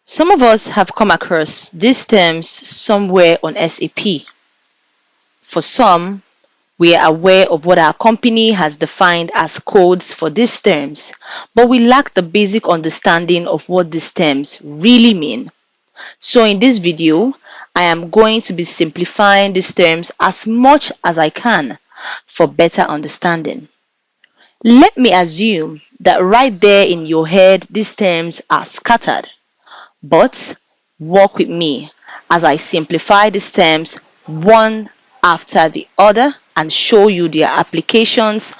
Some of us have come across these terms somewhere on SAP. For some, we are aware of what our company has defined as codes for these terms, but we lack the basic understanding of what these terms really mean. So in this video, I am going to be simplifying these terms as much as I can for better understanding. Let me assume that right there in your head, these terms are scattered. But walk with me as I simplify these terms one after the other and show you their applications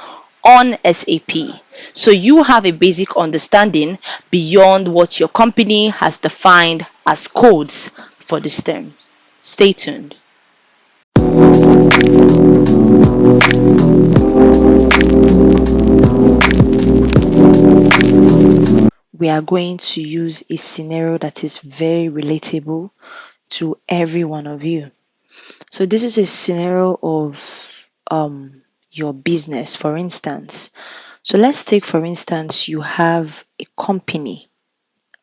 on SAP. So you have a basic understanding beyond what your company has defined as codes for these terms. Stay tuned. We are going to use a scenario that is very relatable to every one of you. So this is a scenario of your business, for instance. So let's take, for instance, you have a company,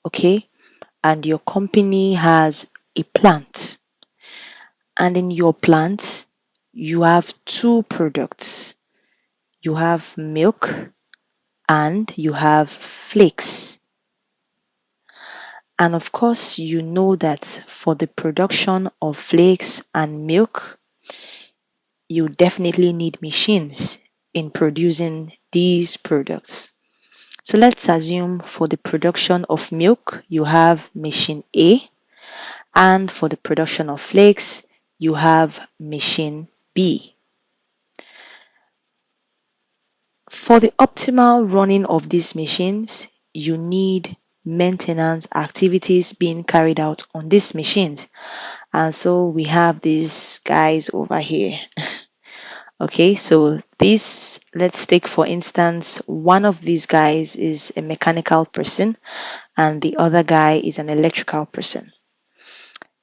okay, and your company has a plant, and in your plant, you have two products. You have milk and you have flakes. And of course, you know that for the production of flakes and milk, you definitely need machines in producing these products. So let's assume for the production of milk, you have machine A, and for the production of flakes, you have machine B. For the optimal running of these machines, you need maintenance activities being carried out on these machines. And so we have these guys over here. Okay, so this, let's take for instance, one of these guys is a mechanical person and the other guy is an electrical person.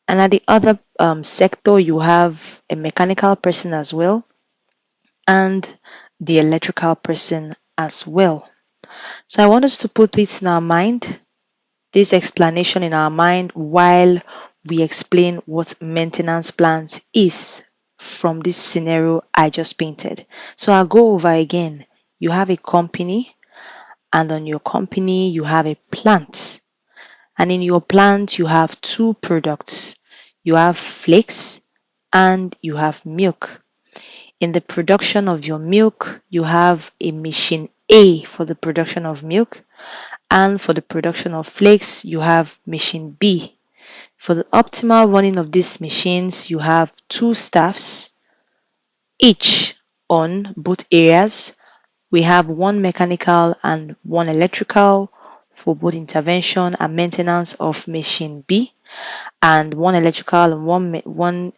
And at the other sector, you have a mechanical person as well and the electrical person as well. So I want us to put this in our mind, this explanation in our mind while we explain what maintenance plans is from this scenario I just painted. So I'll go over again. You have a company, and on your company you have a plant, and in your plant you have two products. You have flakes and you have milk. In the production of your milk, you have a machine A for the production of milk, and for the production of flakes, you have machine B. For the optimal running of these machines, you have two staffs, each on both areas. We have one mechanical and one electrical for both intervention and maintenance of machine B, and one electrical and one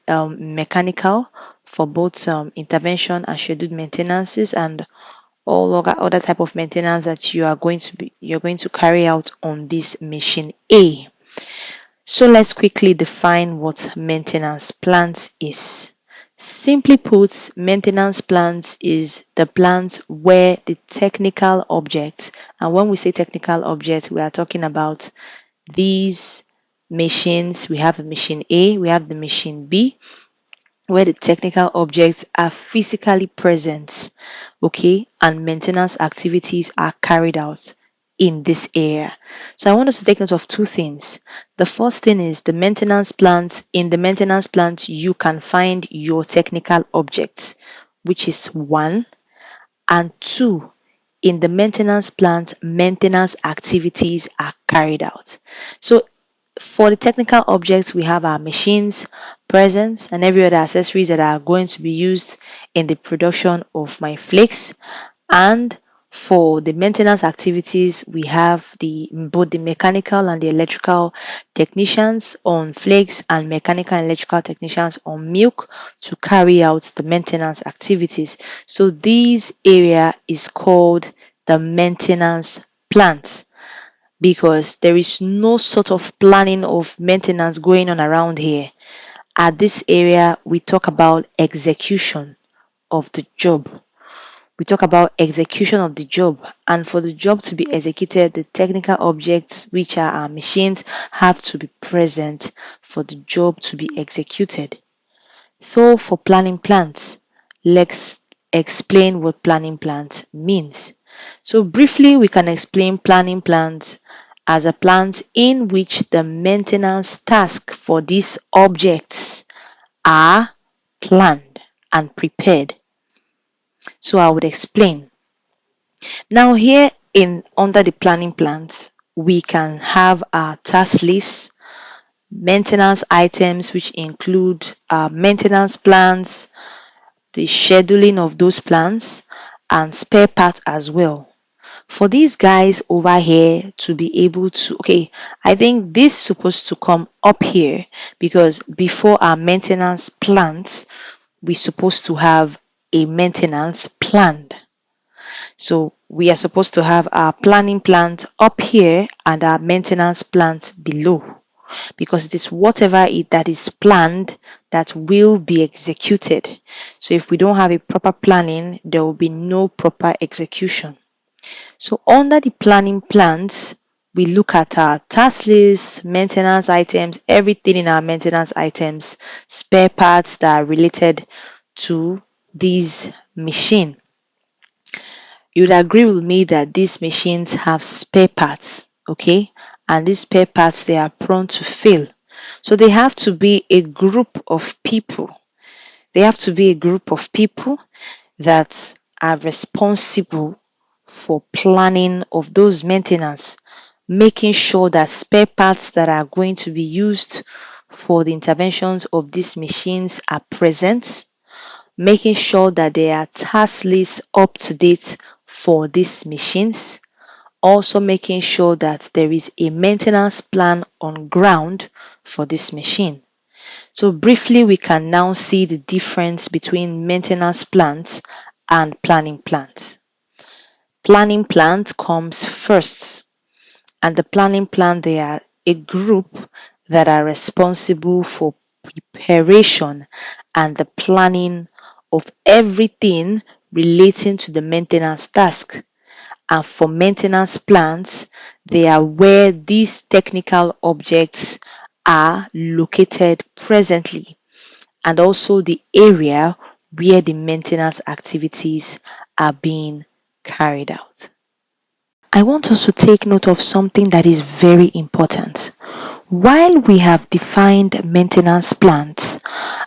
mechanical for both intervention and scheduled maintenances and all other type of maintenance that you're going to carry out on this machine A. So let's quickly define what maintenance plans is. Simply put, maintenance plans is the plans where the technical objects, and when we say technical objects, we are talking about these machines. We have a machine A, we have the machine B, where the technical objects are physically present, okay, and maintenance activities are carried out in this area. So I want us to take note of two things. The first thing is the maintenance plant. In the maintenance plant, you can find your technical objects, which is one, and two, in the maintenance plant, maintenance activities are carried out. So for the technical objects, we have our machines, presents, and every other accessories that are going to be used in the production of my flakes. And for the maintenance activities, we have both the mechanical and the electrical technicians on flakes and mechanical and electrical technicians on milk to carry out the maintenance activities. So this area is called the maintenance plant, because there is no sort of planning of maintenance going on around here. At this area, we talk about execution of the job. we talk about execution of the job. And for the job to be executed, the technical objects, which are our machines, have to be present for the job to be executed. So for planning plants, let's explain what planning plant means. So briefly, we can explain planning plant as a plant in which the maintenance tasks for these objects are planned and prepared. So I would explain. Now here in under the planning plans, we can have our task list, maintenance items which include maintenance plans, the scheduling of those plans, and spare parts as well. For these guys over here to be able to, okay, I think this is supposed to come up here because before our maintenance plans, we're supposed to have a maintenance planned. So we are supposed to have our planning plant up here and our maintenance plant below, because it is whatever that is planned that will be executed. So if we don't have a proper planning, there will be no proper execution. So under the planning plans, we look at our task list, maintenance items, everything in our maintenance items, spare parts that are related to this machine. You'd agree with me that these machines have spare parts, okay? And these spare parts, they are prone to fail. So they have to be a group of people. They have to be a group of people that are responsible for planning of those maintenance, making sure that spare parts that are going to be used for the interventions of these machines are present, making sure that there are task lists up to date for these machines, also making sure that there is a maintenance plan on ground for this machine. So briefly, we can now see the difference between maintenance plans and planning plans. Planning plan comes first, and the planning plan, they are a group that are responsible for preparation and the planning of everything relating to the maintenance task. And for maintenance plans, they are where these technical objects are located presently, and also the area where the maintenance activities are being carried out. I want us to take note of something that is very important. While we have defined maintenance plans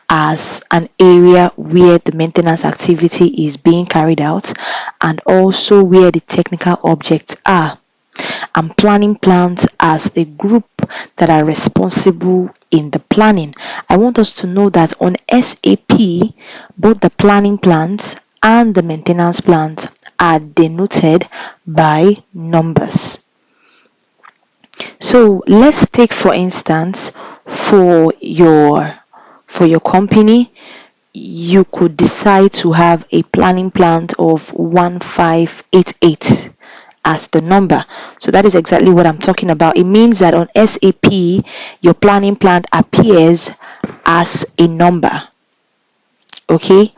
as an area where the maintenance activity is being carried out and also where the technical objects are, and planning plans as a group that are responsible in the planning, I want us to know that on SAP, both the planning plans and the maintenance plans are denoted by numbers. So let's take for instance, for your company, you could decide to have a planning plan of 1588 as the number. So that is exactly what I'm talking about. It means that on SAP, your planning plan appears as a number, okay?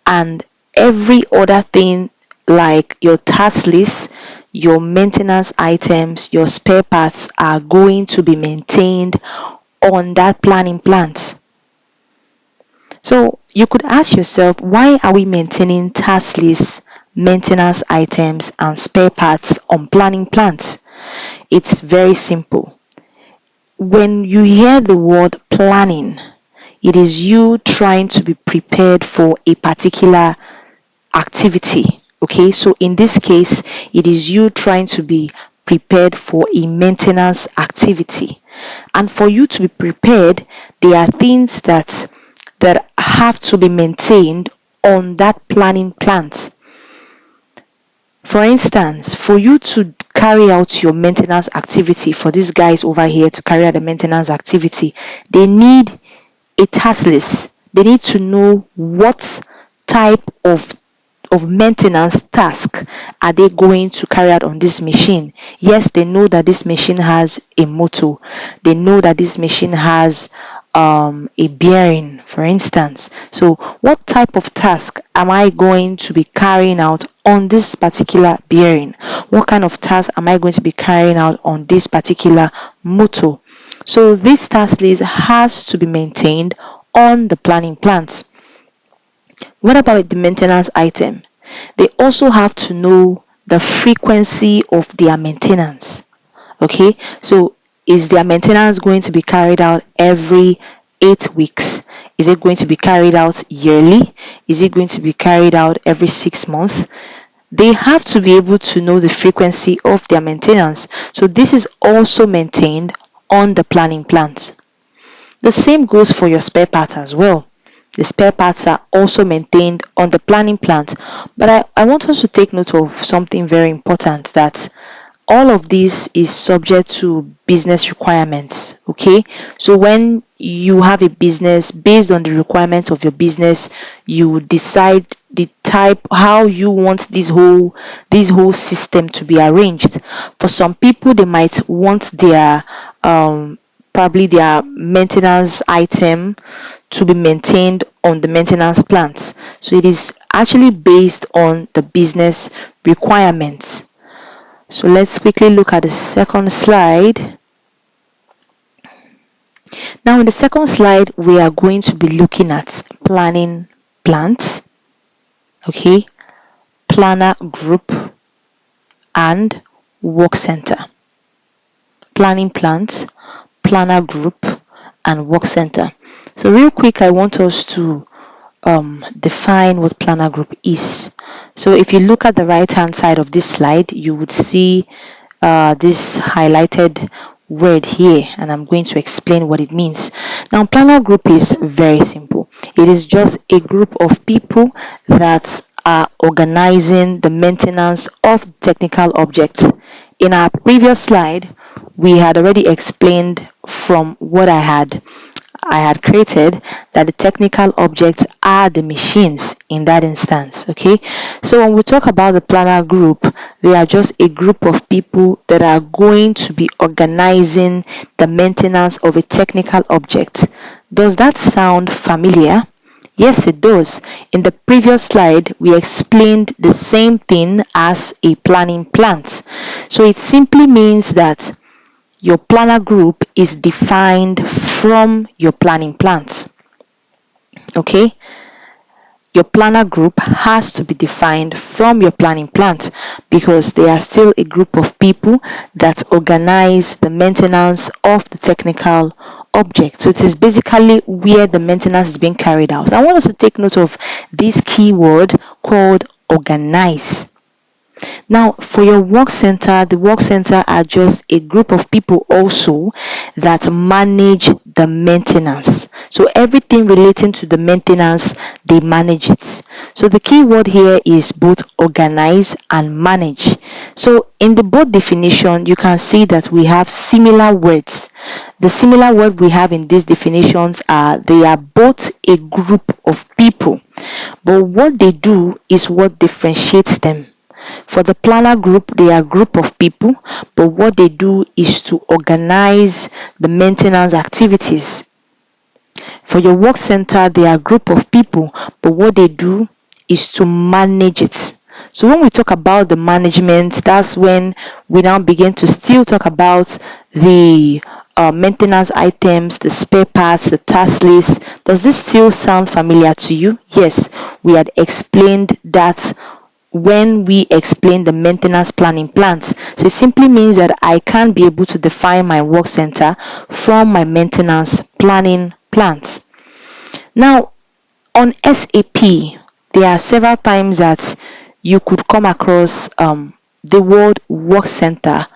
And every other thing like your task list, your maintenance items, your spare parts are going to be maintained on that planning plan. So you could ask yourself, why are we maintaining task lists, maintenance items, and spare parts on planning plans? It's very simple. When you hear the word planning, it is you trying to be prepared for a particular activity. Okay, so in this case, it is you trying to be prepared for a maintenance activity. And for you to be prepared, there are things that have to be maintained on that planning plans. For instance, for you to carry out your maintenance activity, for these guys over here to carry out the maintenance activity, they need a task list. They need to know what type of maintenance task are they going to carry out on this machine. Yes, they know that this machine has a motor. They know that this machine has a bearing, for instance. So what type of task am I going to be carrying out on this particular bearing? What kind of task am I going to be carrying out on this particular motor? So this task list has to be maintained on the planning plans. What about the maintenance item? They also have to know the frequency of their maintenance. Okay, so is their maintenance going to be carried out every 8 weeks? Is it going to be carried out yearly? Is it going to be carried out every 6 months? They have to be able to know the frequency of their maintenance. So this is also maintained on the planning plans. The same goes for your spare parts as well. The spare parts are also maintained on the planning plans. But I want us to take note of something very important, that all of this is subject to business requirements. Okay, so when you have a business, based on the requirements of your business, you decide the type, how you want this whole system to be arranged. For some people, they might want their probably their maintenance item to be maintained on the maintenance plans. So it is actually based on the business requirements. So let's quickly look at the second slide. Now in the second slide, we are going to be looking at planning plans, okay, planner group and work center. Planning plans, planner group and work center. So real quick, I want us to define what planner group is. So if you look at the right hand side of this slide, you would see this highlighted word here, and I'm going to explain what it means. Now planner group is very simple. It is just a group of people that are organizing the maintenance of technical objects. In our previous slide, we had already explained from what I had created, that the technical objects are the machines in that instance. Okay, so when we talk about the planner group, they are just a group of people that are going to be organizing the maintenance of a technical object. Does that sound familiar? Yes, it does. In the previous slide, we explained the same thing as a planning plant. So it simply means that your planner group is defined from your planning plans. Okay, your planner group has to be defined from your planning plans, because they are still a group of people that organize the maintenance of the technical object. So it is basically where the maintenance is being carried out. I want us to take note of this keyword called organize. Now, for your work center, the work center are just a group of people also that manage the maintenance. So everything relating to the maintenance, they manage it. So the key word here is both organize and manage. So in the both definition, you can see that we have similar words. The similar word we have in these definitions are, they are both a group of people, but what they do is what differentiates them. For the planner group, they are a group of people, but what they do is to organize the maintenance activities. For your work center, they are a group of people, but what they do is to manage it. So when we talk about the management, that's when we now begin to still talk about the maintenance items, the spare parts, the task list. Does this still sound familiar to you? Yes, we had explained that when we explain the maintenance planning plans. So it simply means that I can be able to define my work center from my maintenance planning plans. Now, on SAP, there are several times that you could come across the word work center.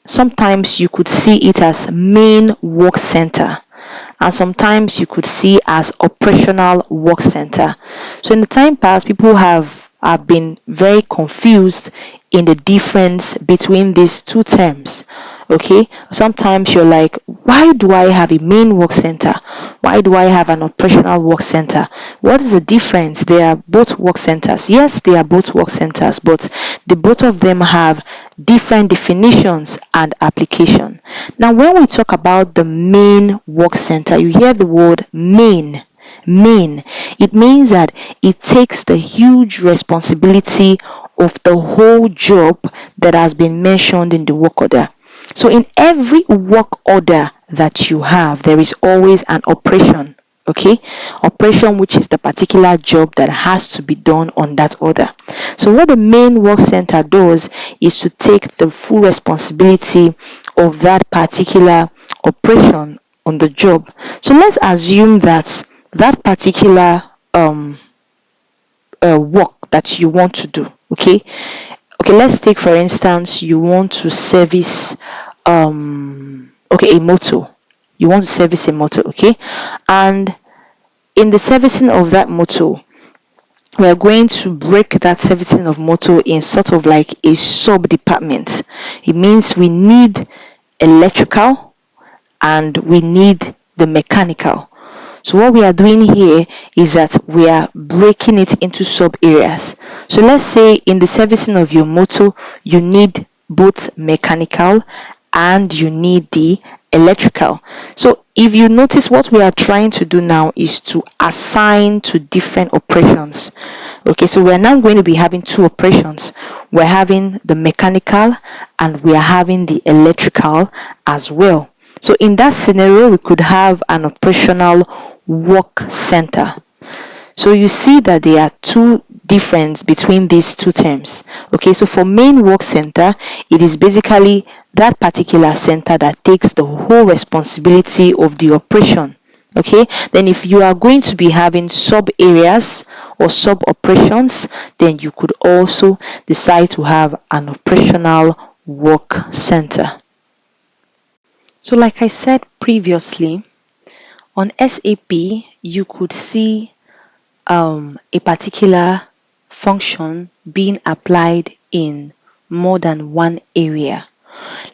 Sometimes you could see it as main work center, and sometimes you could see as operational work center. So in the time past, people have been very confused in the difference between these two terms. Okay, sometimes you're like, why do I have a main work center? Why do I have an operational work center? What is the difference? They are both work centers. Yes, they are both work centers, but the both of them have different definitions and application. Now, when we talk about the main work center, you hear the word main. It means that it takes the huge responsibility of the whole job that has been mentioned in the work order. So in every work order that you have, there is always an operation. Okay, operation, which is the particular job that has to be done on that order. So what the main work center does is to take the full responsibility of that particular operation on the job. So let's assume that that particular work that you want to do. Okay, let's take for instance, you want to service a motor. You want to service a motor. Okay, and in the servicing of that motor, we're going to break that servicing of motor in sort of like a sub department. It means we need electrical and we need the mechanical. So what we are doing here is that we are breaking it into sub areas. So let's say in the servicing of your motor, you need both mechanical and you need the electrical. So if you notice, what we are trying to do now is to assign to different operations. Okay, so we're now going to be having two operations. We're having the mechanical and we are having the electrical as well. So in that scenario, we could have an operational work center. So you see that there are two difference between these two terms. Okay, so for main work center, it is basically that particular center that takes the whole responsibility of the operation. Okay, then if you are going to be having sub areas or sub operations, then you could also decide to have an operational work center. So like I said previously, on SAP you could see a particular function being applied in more than one area.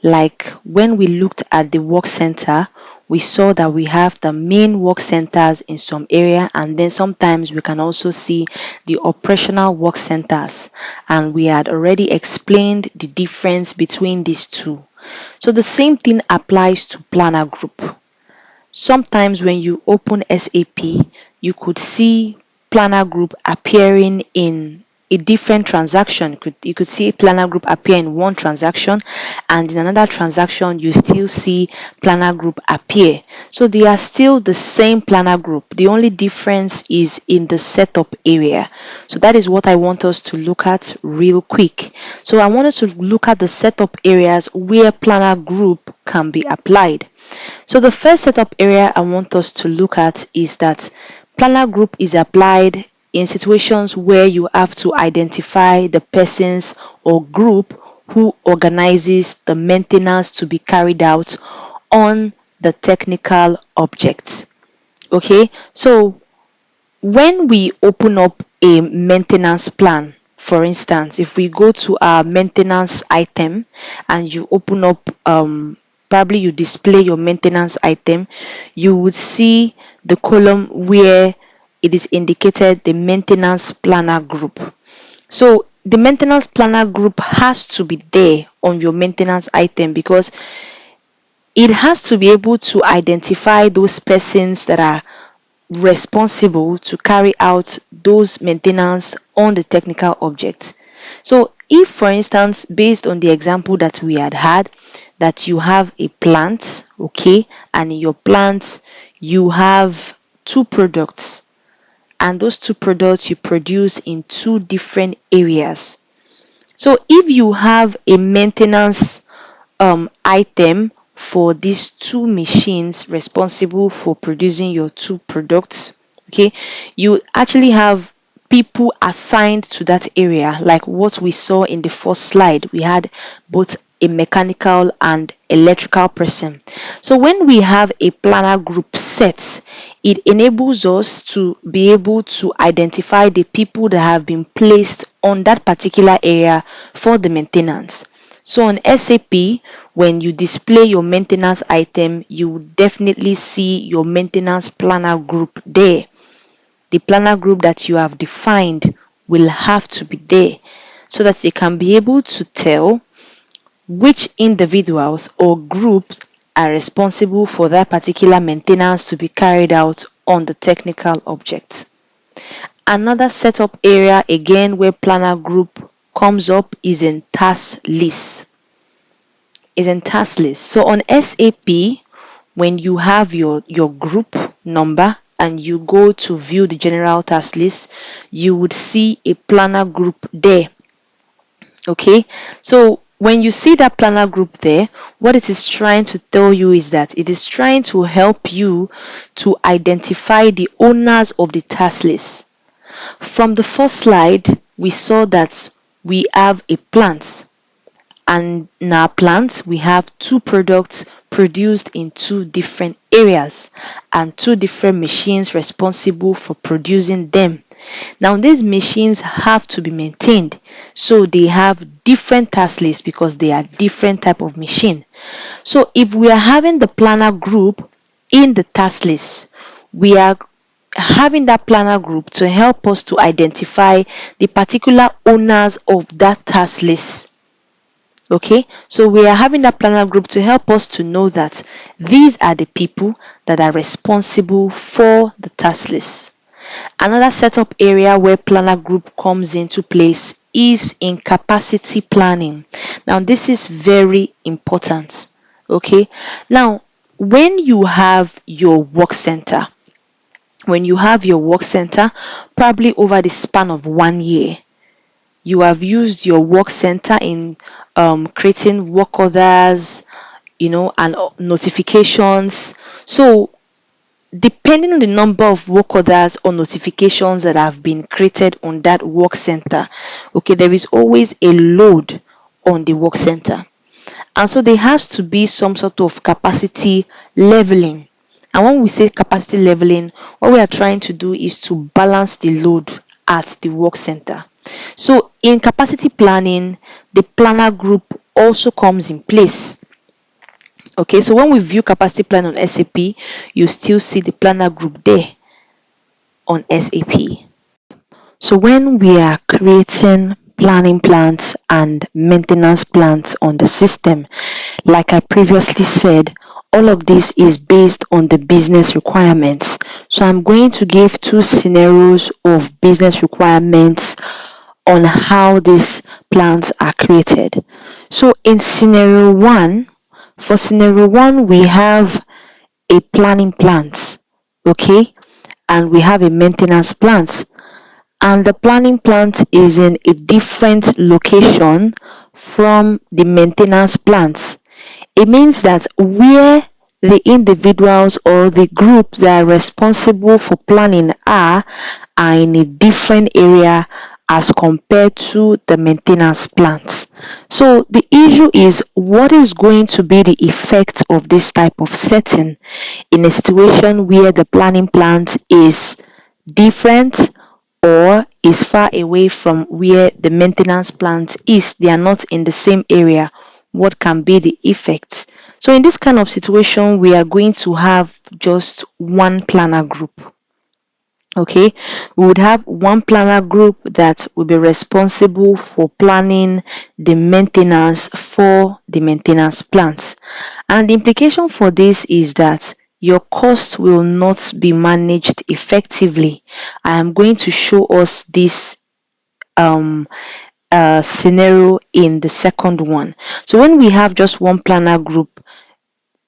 Like when we looked at the work center, we saw that we have the main work centers in some area, and then sometimes we can also see the operational work centers, and we had already explained the difference between these two. So the same thing applies to planner group. Sometimes when you open SAP, you could see planner group appearing in a different transaction. You could see planner group appear in one transaction, and in another transaction you still see planner group appear. So they are still the same planner group. The only difference is in the setup area. So that is what I want us to look at real quick. So I want us to look at the setup areas where planner group can be applied. So the first setup area I want us to look at is that planner group is applied in situations where you have to identify the persons or group who organizes the maintenance to be carried out on the technical objects. Okay, so when we open up a maintenance plan, for instance, if we go to our maintenance item and you open up probably you display your maintenance item, you would see the column where it is indicated the maintenance planner group. So the maintenance planner group has to be there on your maintenance item because it has to be able to identify those persons that are responsible to carry out those maintenance on the technical object. So if, for instance, based on the example that we had, that you have a plant, okay, and in your plant you have two products, and those two products you produce in two different areas. So if you have a maintenance item for these two machines responsible for producing your two products, okay, you actually have people assigned to that area. Like what we saw in the first slide, we had both a mechanical and electrical person. So when we have a planner group set, it enables us to be able to identify the people that have been placed on that particular area for the maintenance. So on SAP, when you display your maintenance item, you will definitely see your maintenance planner group there. The planner group that you have defined will have to be there so that they can be able to tell which individuals or groups are responsible for that particular maintenance to be carried out on the technical object. Another setup area again where planner group comes up is in task list. So on SAP, when you have your group number and you go to view the general task list, you would see a planner group there. Okay, so when you see that planner group there, what it is trying to tell you is that it is trying to help you to identify the owners of the task list. From the first slide, we saw that we have a plant, and in our plant we have two products produced in two different areas and two different machines responsible for producing them. Now these machines have to be maintained, so they have different task lists because they are different type of machine. So if we are having the planner group in the task list, we are having that planner group to help us to identify the particular owners of that task list. Okay, so we are having that planner group to help us to know that these are the people that are responsible for the task list. Another setup area where planner group comes into place is in capacity planning. Now this is very important. Okay, now when you have your work center, probably over the span of 1 year, you have used your work center in creating work orders, and notifications. So depending on the number of work orders or notifications that have been created on that work center, okay, there is always a load on the work center, and so there has to be some sort of capacity leveling. And when we say capacity leveling, what we are trying to do is to balance the load at the work center. So in capacity planning, the planner group also comes in place. Okay, so when we view capacity plan on SAP, you still see the planner group there on SAP. So when we are creating planning plans and maintenance plans on the system, like I previously said, all of this is based on the business requirements. So I'm going to give two scenarios of business requirements on how these plans are created. So in scenario one, we have a planning plant, okay, and we have a maintenance plant, and the planning plant is in a different location from the maintenance plant. It means that where the individuals or the groups that are responsible for planning are in a different area as compared to the maintenance plant. So the issue is, what is going to be the effect of this type of setting in a situation where the planning plant is different or is far away from where the maintenance plant is? They are not in the same area. What can be the effects? So in this kind of situation, we are going to have just one planner group. Okay, we would have one planner group that will be responsible for planning the maintenance for the maintenance plants. And the implication for this is that your cost will not be managed effectively. I am going to show us this scenario in the second one. So when we have just one planner group,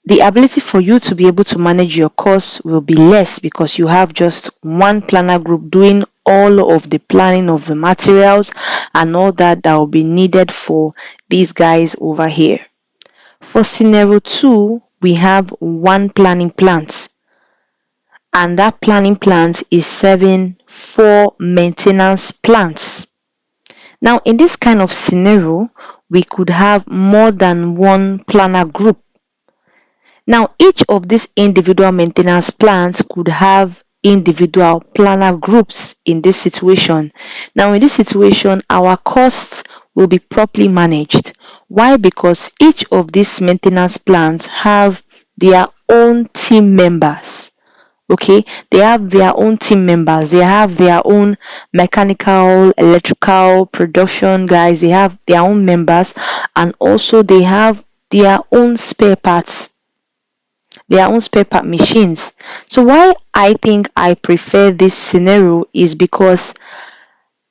the ability for you to be able to manage your costs will be less because you have just one planner group doing all of the planning of the materials and all that will be needed for these guys over here. For scenario 2, we have one planning plant, and that planning plant is serving 4 maintenance plants. Now in this kind of scenario, we could have more than one planner group. Now each of these individual maintenance plans could have individual planner groups in this situation. Now in this situation, our costs will be properly managed. Why? Because each of these maintenance plans have their own team members. Okay, they have their own team members, they have their own mechanical, electrical, production guys, they have their own members, and also they have their own spare parts, their own spare part machines. So why I think I prefer this scenario is because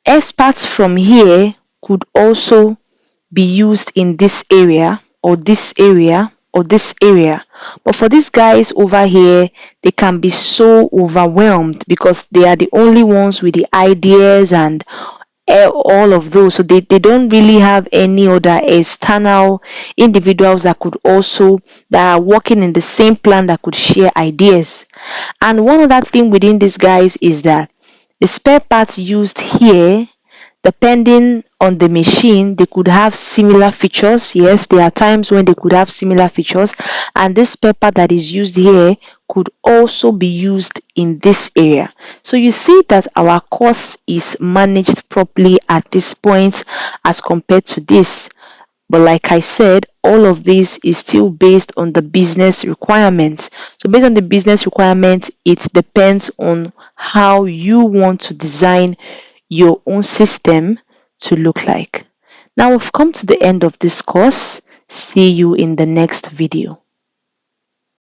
experts from here could also be used in this area or this area or this area. But for these guys over here, they can be so overwhelmed because they are the only ones with the ideas and all of those. So they don't really have any other external individuals that could also, that are working in the same plan, that could share ideas. And one other thing within these guys is that the spare parts used here, depending on the machine, they could have similar features. Yes, there are times when they could have similar features, and this paper that is used here could also be used in this area. So you see that our cost is managed properly at this point as compared to this. But like I said, all of this is still based on the business requirements. So based on the business requirements, it depends on how you want to design your own system to look like. Now we've come to the end of this course. See you in the next video.